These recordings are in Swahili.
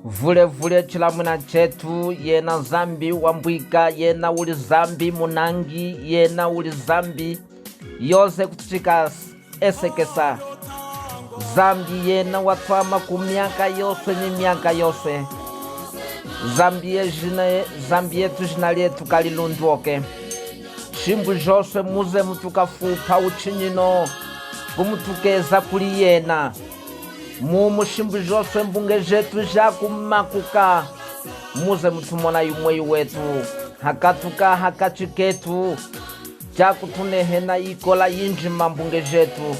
vule chilamwina chetu yena zambi wambwika yena uli zambi munangi yena uli zambi yose kutuchika esekesa zambi yena watwama kumyaka yose ni myaka yose zambi yetu jina letu kalilundwoke shimbu jose muze mutukafupa uchinyino kumutukeza kuli yena mumu shimbu jose mbunge jetu jakumakuka muze mutumona yumwe wetu hakatuka hakachiketu jakutunehena ikola yinjima mbunge jetu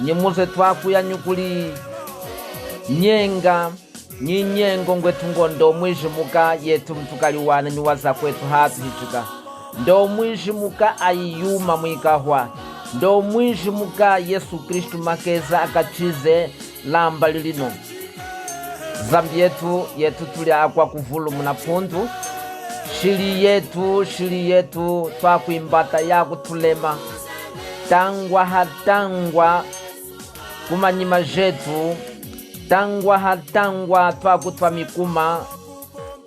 nyimuze twakuya nyukuli nyenga nyinyengo ngwetu ngondo mwijimuka yetu mtukaliwana niwaza kwetu hatu hichika ndo mwijimuka ayiyuma mwikahwa ndo mwijimuka Yesu Kristu makeza akachize lamba lilino zambi yetu tuli akwa kuvulu muna pundu shili yetu twakuimbata ya kutulema tangwa hatangwa kumanyima jetu tangwa hatangwa twakutwa mikuma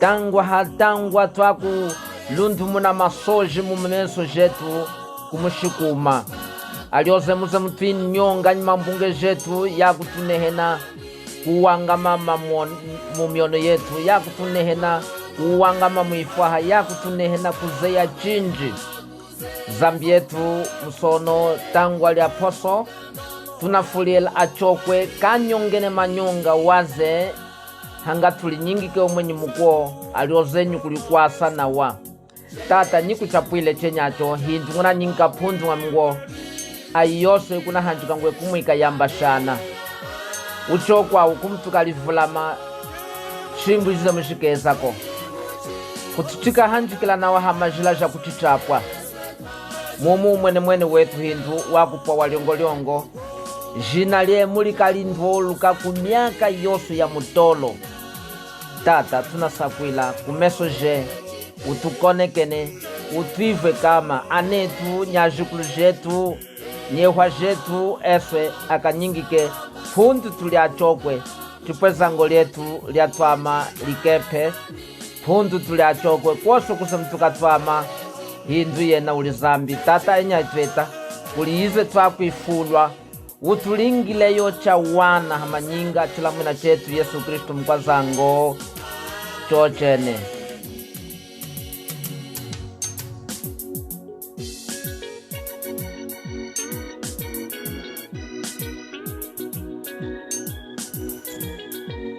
tangwa hatangwa twakulundu muna masoji mumeso jetu kumushikuma alioze muze mutwini nyonga nyima mbunge jetu ya kutunehena kuwangama mumiono yetu ya kutunehena kuwangama muifaha ya kutunehena kuzeya chinji zambi yetu msono tangwa lya poso tunafuliela achokwe kanyongene manyonga waze hanga tuli nyingike umwenye muko aliozenyu kulikwasa na wa tata nyiku chapwile chenyacho hindu nguna nyinga pundu wa mngo ayose kuna hanjuka ngwe kumwika yambashana uchokwa ukumtuka livulama shimbu jize mshikezako kututika hanjikila na wahamajila ja kuchichapwa mumu mwene wetu hindu wakupwa waliongo jina lye mulikalindvoluka kumyaka yose ya mutolo tata tunasakwila kumeso je utukonekene utwive kama anetu nyajukulu jetu nyehwa jetu eswe akanyingike pundu tuli achokwe chipwezango lyetu lyatwama likepe pundu tuli achokwe kwoso kusemtuka twama hindu yena uli zambi tata enyaitweta kuliize twakwifulwa utulingileyo cha wana hamanyinga chilamwina chetu Yesu Kristu mkwazango chochene.